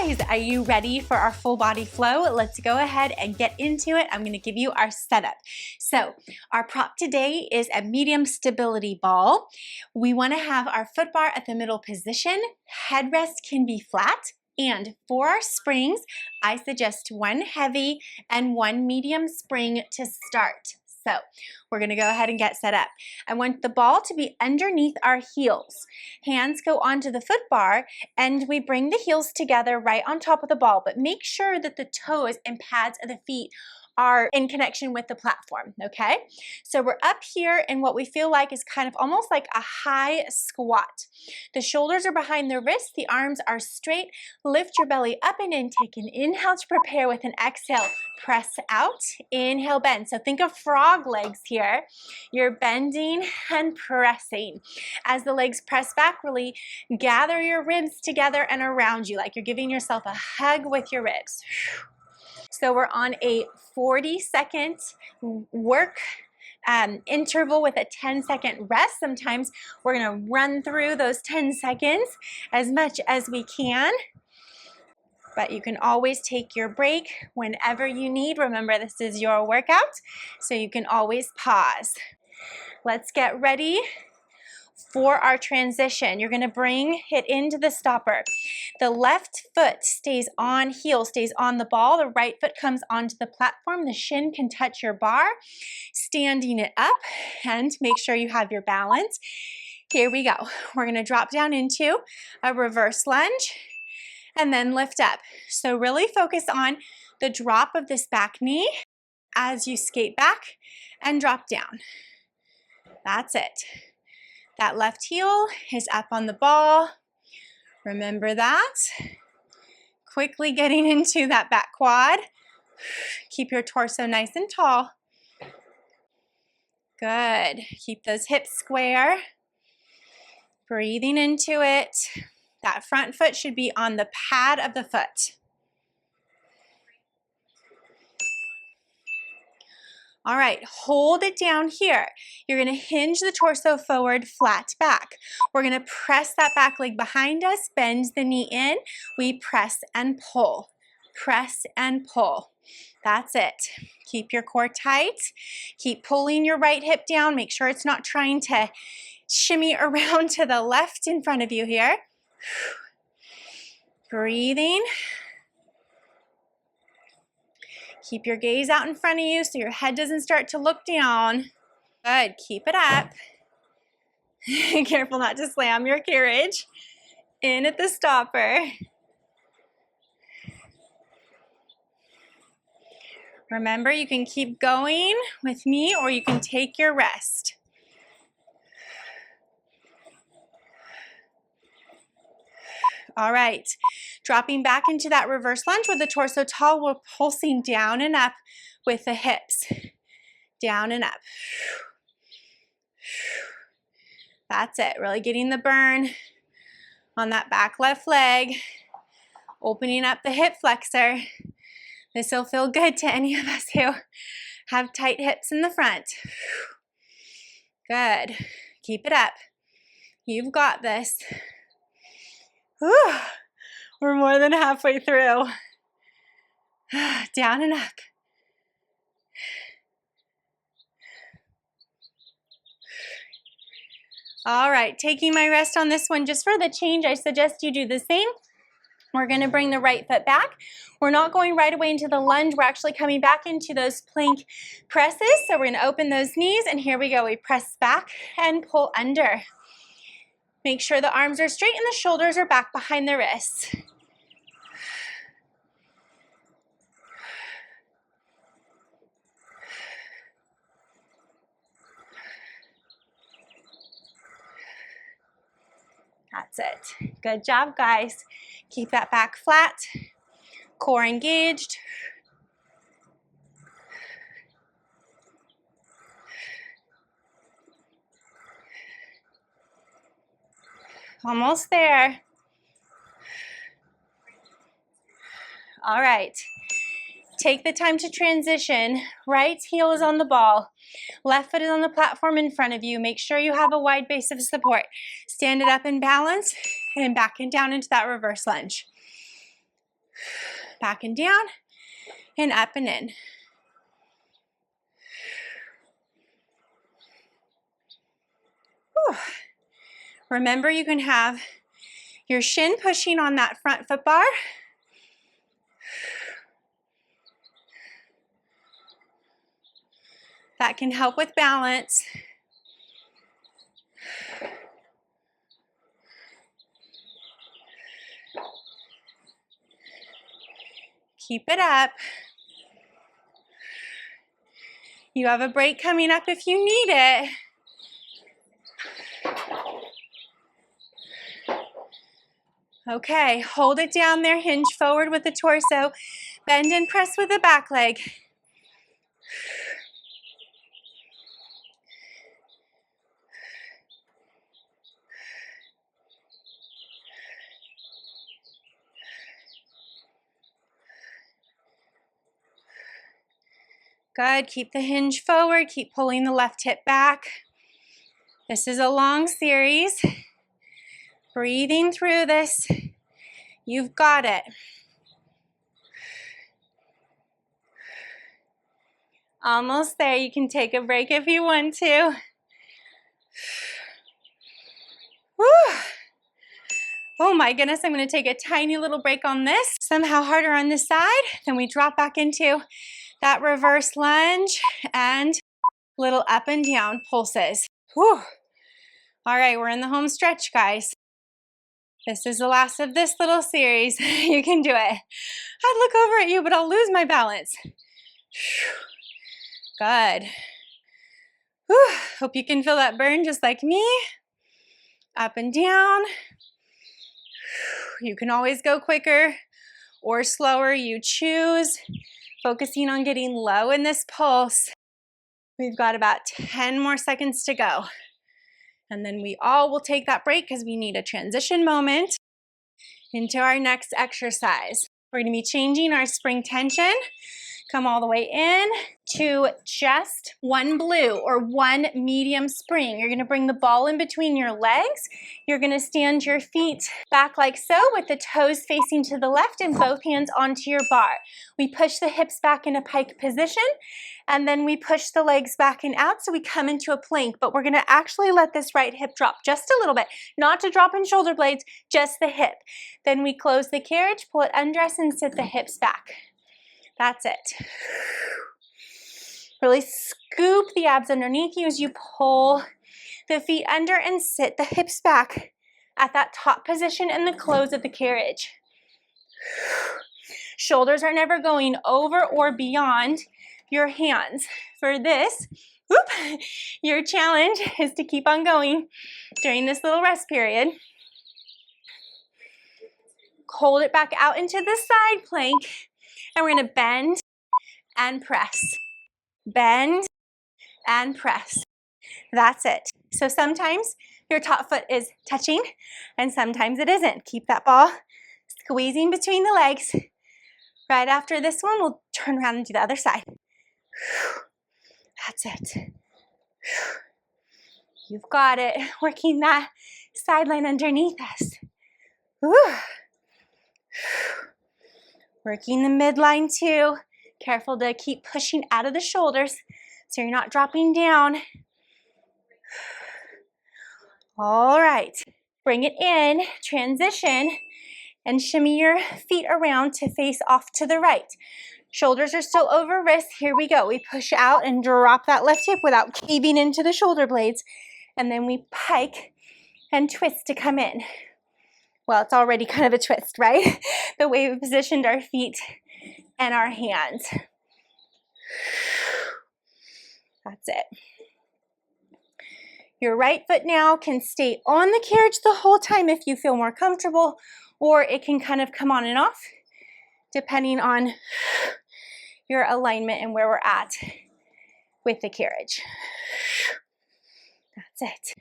guys, are you ready for our full body flow? Let's go ahead and get into it. I'm gonna give you our setup. So our prop today is a medium stability ball. We wanna have our foot bar at the middle position. Headrest can be flat. And for our springs, I suggest one heavy and one medium spring to start. So we're gonna go ahead and get set up. I want the ball to be underneath our heels. Hands go onto the foot bar and we bring the heels together right on top of the ball, but make sure that the toes and pads of the feet are in connection with the platform, okay? So we're up here in what we feel like is kind of almost like a high squat. The shoulders are behind the wrists, the arms are straight. Lift your belly up and in, take an inhale to prepare with an exhale. Press out, inhale, bend. So think of frog legs here. You're bending and pressing. As the legs press back, really gather your ribs together and around you, like you're giving yourself a hug with your ribs. So we're on a 40-second work interval with a 10-second rest. Sometimes we're gonna run through those 10 seconds as much as we can, but you can always take your break whenever you need. Remember, this is your workout, so you can always pause. Let's get ready for our transition. You're gonna bring it into the stopper. The left foot stays on heel, stays on the ball. The right foot comes onto the platform. The shin can touch your bar. Standing it up, and make sure you have your balance. Here we go. We're gonna drop down into a reverse lunge and then lift up. So really focus on the drop of this back knee as you skate back and drop down. That's it. That left heel is up on the ball. Remember that. Quickly getting into that back quad. Keep your torso nice and tall. Good. Keep those hips square. Breathing into it. That front foot should be on the pad of the foot. All right, hold it down here. You're gonna hinge the torso forward, flat back. We're gonna press that back leg behind us, bend the knee in. We press and pull, press and pull. That's it. Keep your core tight. Keep pulling your right hip down. Make sure it's not trying to shimmy around to the left in front of you here. Breathing. Keep your gaze out in front of you so your head doesn't start to look down. Good, keep it up. Careful not to slam your carriage. In at the stopper. Remember, you can keep going with me or you can take your rest. All right, dropping back into that reverse lunge with the torso tall, we're pulsing down and up with the hips. Down and up. That's it, really getting the burn on that back left leg, opening up the hip flexor. This will feel good to any of us who have tight hips in the front. Good, keep it up. You've got this. Whew. We're more than halfway through. Down and up. All right, taking my rest on this one. Just for the change, I suggest you do the same. We're gonna bring the right foot back. We're not going right away into the lunge. We're actually coming back into those plank presses. So we're gonna open those knees and here we go. We press back and pull under. Make sure the arms are straight and the shoulders are back behind the wrists. That's it. Good job, guys. Keep that back flat, core engaged. Almost there. All right. Take the time to transition. Right heel is on the ball. Left foot is on the platform in front of you. Make sure you have a wide base of support. Stand it up in balance and back and down into that reverse lunge. Back and down, and up and in. Whew. Remember, you can have your shin pushing on that front foot bar. That can help with balance. Keep it up. You have a break coming up if you need it. Okay, hold it down there, hinge forward with the torso, bend and press with the back leg. Good, keep the hinge forward, keep pulling the left hip back. This is a long series. Breathing through this. You've got it. Almost there. You can take a break if you want to. Woo. Oh my goodness, I'm going to take a tiny little break on this. Somehow harder on this side. Then we drop back into that reverse lunge and little up and down pulses. Whew. All right, we're in the home stretch, guys. This is the last of this little series. You can do it. I'd look over at you, but I'll lose my balance. Good. Whew. Hope you can feel that burn just like me. Up and down. You can always go quicker or slower, you choose. Focusing on getting low in this pulse. We've got about 10 more seconds to go. And then we all will take that break because we need a transition moment into our next exercise. We're going to be changing our spring tension. Come all the way in to just one blue or one medium spring. You're going to bring the ball in between your legs. You're going to stand your feet back like so with the toes facing to the left and both hands onto your bar. We push the hips back in a pike position and then we push the legs back and out so we come into a plank, but we're going to actually let this right hip drop just a little bit, not to drop in shoulder blades, just the hip. Then we close the carriage, pull it undress and sit the hips back. That's it. Really scoop the abs underneath you as you pull the feet under and sit the hips back at that top position and the close of the carriage. Shoulders are never going over or beyond your hands. For this, your challenge is to keep on going during this little rest period. Hold it back out into the side plank. And we're going to bend and press. Bend and press. That's it. So sometimes your top foot is touching and sometimes it isn't. Keep that ball squeezing between the legs. Right after this one, we'll turn around and do the other side. That's it. You've got it. Working that sideline underneath us. Working the midline too. Careful to keep pushing out of the shoulders so you're not dropping down. All right, bring it in, transition, and shimmy your feet around to face off to the right. Shoulders are still over wrists. Here we go. We push out and drop that left hip without caving into the shoulder blades. And then we pike and twist to come in. Well, it's already kind of a twist, right? The way we positioned our feet and our hands. That's it. Your right foot now can stay on the carriage the whole time if you feel more comfortable, or it can kind of come on and off depending on your alignment and where we're at with the carriage. That's it.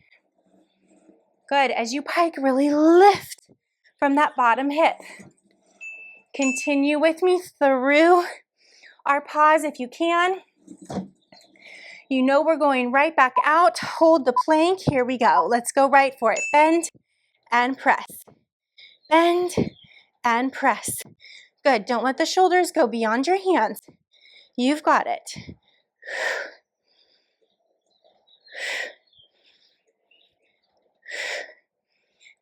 Good. As you pike, really lift from that bottom hip. Continue with me through our pause if you can. You know we're going right back out. Hold the plank. Here we go. Let's go right for it. Bend and press. Bend and press. Good, don't let the shoulders go beyond your hands. You've got it.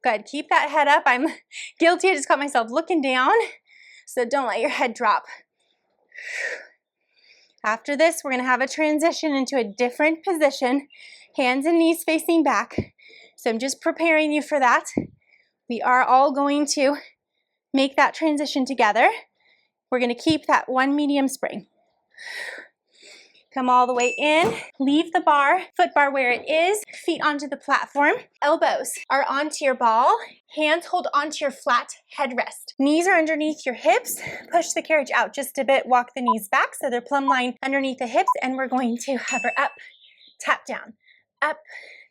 Good, keep that head up. I'm guilty, I just caught myself looking down, so don't let your head drop. After this, we're gonna have a transition into a different position, hands and knees facing back. So I'm just preparing you for that. We are all going to make that transition together. We're gonna keep that one medium spring. Come all the way in, leave the bar, foot bar where it is, feet onto the platform. Elbows are onto your ball, hands hold onto your flat headrest. Knees are underneath your hips, push the carriage out just a bit, walk the knees back so they're plumb line underneath the hips, and we're going to hover up, tap down, up,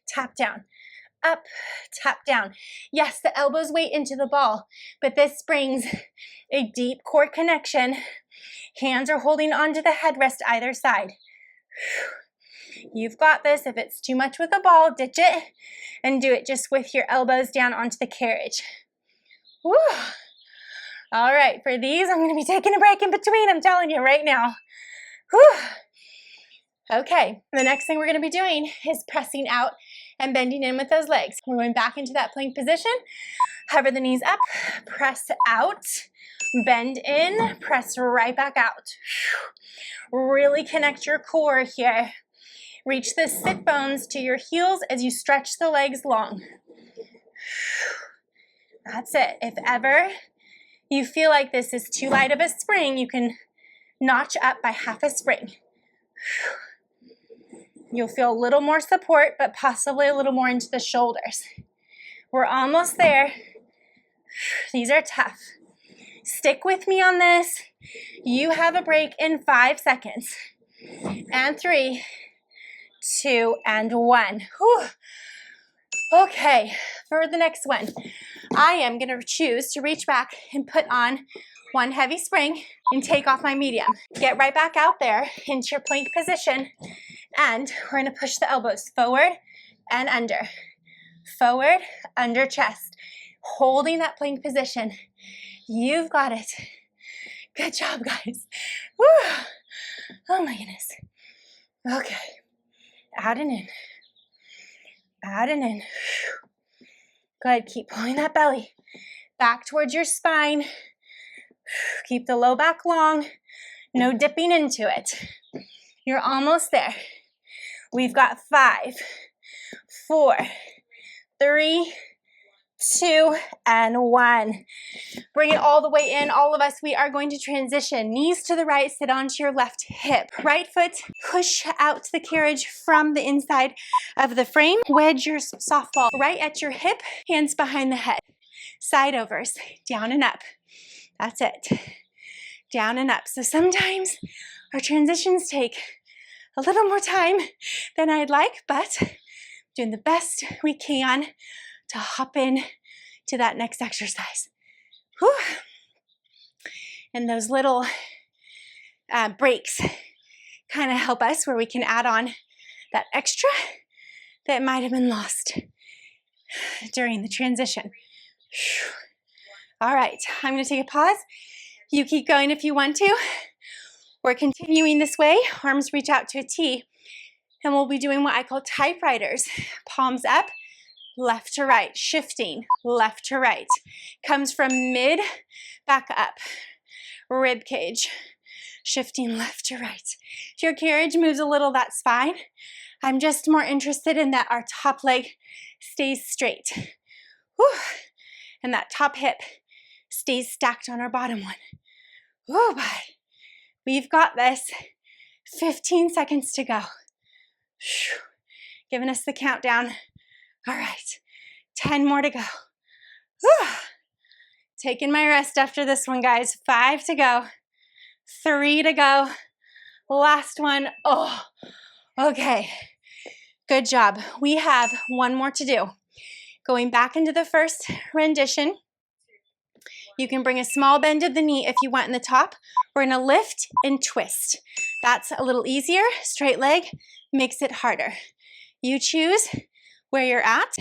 tap down, up, tap down. Yes, the elbows weight into the ball, but this brings a deep core connection. Hands are holding onto the headrest either side. You've got this. If it's too much with the ball, ditch it and do it just with your elbows down onto the carriage. Woo. All right, for these, I'm going to be taking a break in between, I'm telling you right now. Whew. Okay, the next thing we're going to be doing is pressing out and bending in with those legs. We're going back into that plank position. Hover the knees up, press out, bend in, press right back out. Really connect your core here. Reach the sit bones to your heels as you stretch the legs long. That's it. If ever you feel like this is too light of a spring, you can notch up by half a spring. You'll feel a little more support, but possibly a little more into the shoulders. We're almost there. These are tough. Stick with me on this. You have a break in 5 seconds. And 3, 2, and 1. Whew. Okay, for the next one, I am going to choose to reach back and put on one heavy spring and take off my medium. Get right back out there into your plank position, and we're going to push the elbows forward and under. Forward, under chest. Holding that plank position. You've got it. Good job, guys. Woo. Oh my goodness. Okay. Out and in. Out and in. Good. Keep pulling that belly back towards your spine. Keep the low back long. No dipping into it. You're almost there. We've got 5, 4, 3, 2, and 1. Bring it all the way in. All of us, we are going to transition. Knees to the right, sit onto your left hip. Right foot, push out the carriage from the inside of the frame. Wedge your softball right at your hip, hands behind the head. Side overs, down and up. That's it. Down and up. So sometimes our transitions take a little more time than I'd like, but doing the best we can to hop in to that next exercise. Whew. And those little breaks kind of help us where we can add on that extra that might have been lost during the transition. All right, I'm going to take a pause. You keep going if you want to. We're continuing this way. Arms reach out to a T, and we'll be doing what I call typewriters. Palms up, left to right, shifting left to right. Comes from mid, back up, rib cage, shifting left to right. If your carriage moves a little, that's fine. I'm just more interested in that our top leg stays straight. Whew. And that top hip stays stacked on our bottom one. Oh, boy. We've got this. 15 seconds to go. Whew. Giving us the countdown. All right, 10 more to go. Whew. Taking my rest after this one, guys. 5 to go. 3 to go. Last one. Oh, okay. Good job. We have one more to do. Going back into the first rendition. You can bring a small bend of the knee if you want in the top. We're gonna lift and twist. That's a little easier. Straight leg makes it harder. You choose where you're at.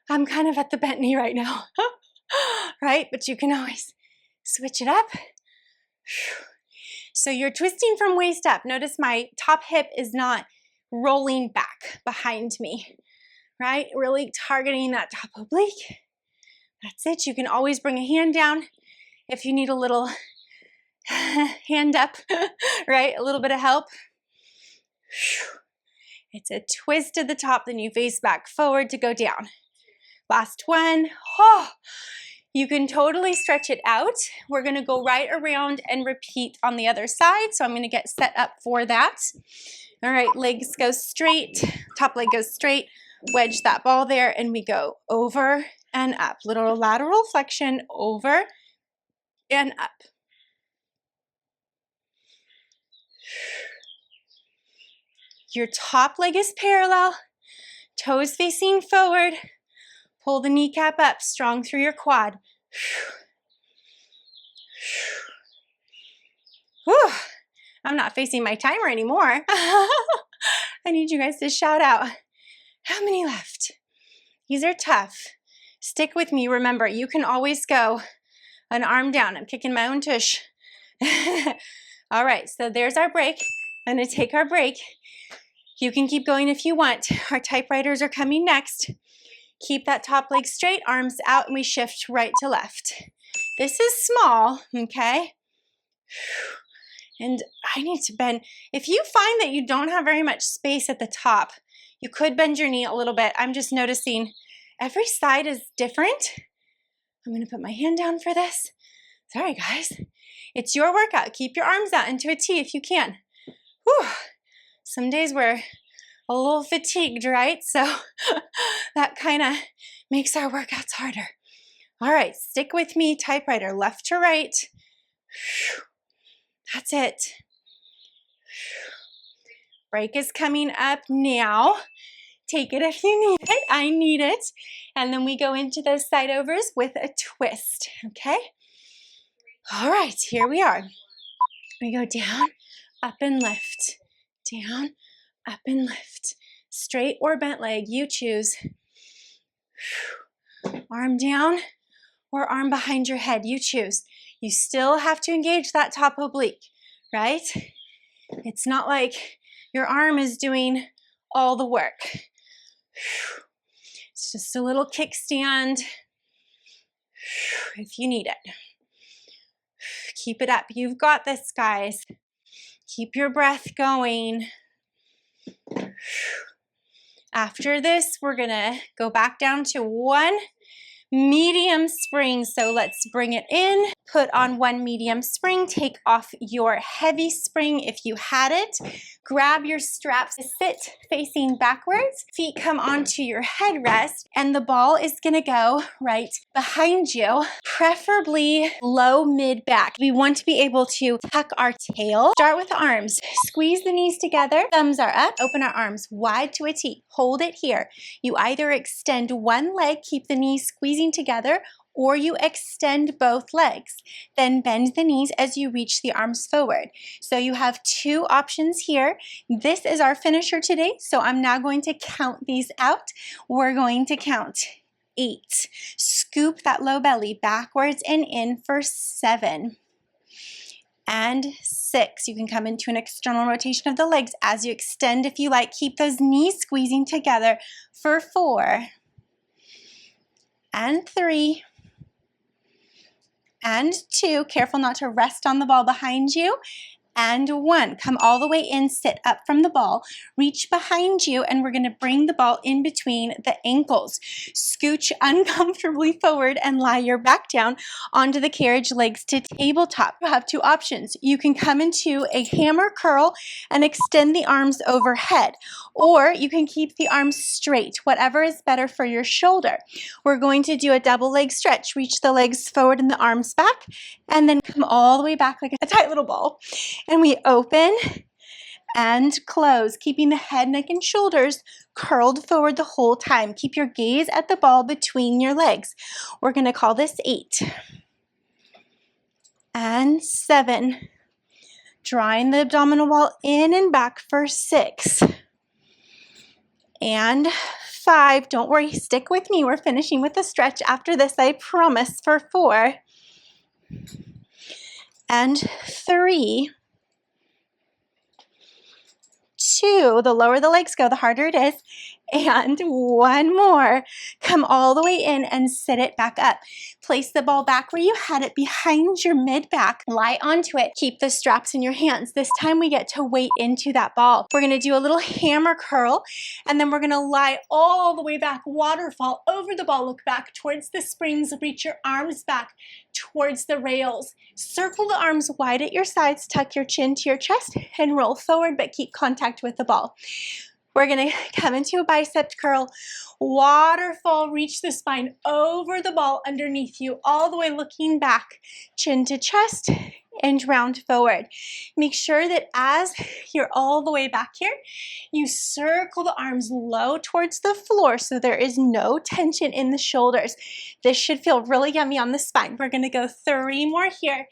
I'm kind of at the bent knee right now, right? But you can always switch it up So you're twisting from waist up. Notice my top hip is not rolling back behind me, right? Really targeting that top oblique. That's it. You can always bring a hand down if you need a little hand up, right? A little bit of help. It's a twist to the top, then you face back forward to go down. Last one. Oh, you can totally stretch it out. We're gonna go right around and repeat on the other side. So I'm gonna get set up for that. All right, legs go straight, top leg goes straight, wedge that ball there, and we go over and up. Little lateral flexion, over and up. Your top leg is parallel, toes facing forward. Pull the kneecap up, strong through your quad. Whew. I'm not facing my timer anymore. I need you guys to shout out. How many left? These are tough. Stick with me. Remember, you can always go an arm down. I'm kicking my own tush. All right, so there's our break. I'm gonna take our break. You can keep going if you want. Our typewriters are coming next. Keep that top leg straight, arms out, and we shift right to left. This is small, okay? And I need to bend. If you find that you don't have very much space at the top, you could bend your knee a little bit. I'm just noticing every side is different. I'm gonna put my hand down for this. Sorry, guys. It's your workout. Keep your arms out into a T if you can. Whew. Some days we're a little fatigued, right? So that kind of makes our workouts harder. All right, stick with me, typewriter, left to right. That's it. Break is coming up now. Take it if you need it. I need it. And then we go into those side overs with a twist, okay? All right, here we are. We go down, up and lift. Down, up and lift. Straight or bent leg, you choose. Arm down or arm behind your head, you choose. You still have to engage that top oblique, right? It's not like your arm is doing all the work. It's just a little kickstand if you need it. Keep it up. You've got this, guys. Keep your breath going. After this, we're gonna go back down to one medium spring. So let's bring it in, put on one medium spring, take off your heavy spring if you had it, grab your straps, sit facing backwards, feet come onto your headrest, and the ball is gonna go right behind you, preferably low mid back. We want to be able to tuck our tail. Start with the arms, squeeze the knees together, thumbs are up, open our arms wide to a T, hold it here. You either extend one leg, keep the knees squeezing together, or you extend both legs. Then bend the knees as you reach the arms forward. So you have two options here. This is our finisher today, so I'm now going to count these out. We're going to count 8. Scoop that low belly backwards and in for 7. And 6. You can come into an external rotation of the legs as you extend if you like. Keep those knees squeezing together for 4. And 3. And 2. Careful not to rest on the ball behind you. And 1. Come all the way in, sit up from the ball, reach behind you, and we're gonna bring the ball in between the ankles. Scooch uncomfortably forward and lie your back down onto the carriage, legs to tabletop. You have two options. You can come into a hammer curl and extend the arms overhead, or you can keep the arms straight, whatever is better for your shoulder. We're going to do a double leg stretch. Reach the legs forward and the arms back, and then come all the way back like a tight little ball. And we open and close, keeping the head, neck, and shoulders curled forward the whole time. Keep your gaze at the ball between your legs. We're going to call this 8. And 7. Drawing the abdominal wall in and back for 6. And 5. Don't worry, stick with me. We're finishing with a stretch after this, I promise, for 4. and 3, 2. The lower the legs go, the harder it is. And 1 more. Come all the way in and sit it back up. Place the ball back where you had it, behind your mid-back. Lie onto it. Keep the straps in your hands. This time we get to weight into that ball. We're going to do a little hammer curl, and then we're going to lie all the way back, waterfall over the ball. Look back towards the springs. Reach your arms back towards the rails. Circle the arms wide at your sides. Tuck your chin to your chest and roll forward, but keep contact with the ball. We're gonna come into a bicep curl, waterfall, reach the spine over the ball underneath you, all the way looking back, chin to chest, and round forward. Make sure that as you're all the way back here, you circle the arms low towards the floor so there is no tension in the shoulders. This should feel really yummy on the spine. We're gonna go 3 more here.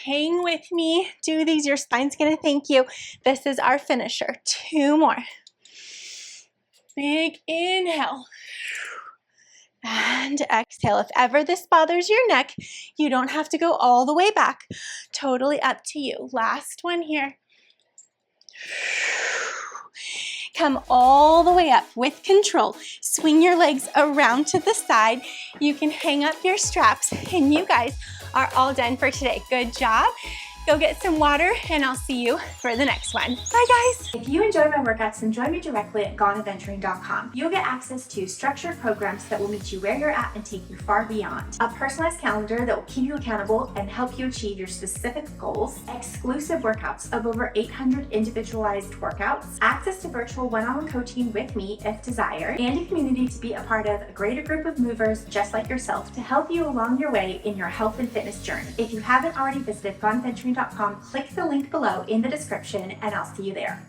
Hang with me, do these, your spine's gonna thank you. This is our finisher. 2 more. Big inhale and exhale. If ever this bothers your neck, you don't have to go all the way back. Totally up to you. Last one here. Come all the way up with control. Swing your legs around to the side. You can hang up your straps, and you guys are all done for today. Good job. Go get some water, and I'll see you for the next one. Bye, guys. If you enjoy my workouts, then join me directly at goneadventuring.com. You'll get access to structured programs that will meet you where you're at and take you far beyond. A personalized calendar that will keep you accountable and help you achieve your specific goals. Exclusive workouts of over 800 individualized workouts. Access to virtual one-on-one coaching with me if desired. And a community to be a part of, a greater group of movers just like yourself to help you along your way in your health and fitness journey. If you haven't already visited goneadventuring.com, click the link below in the description, and I'll see you there.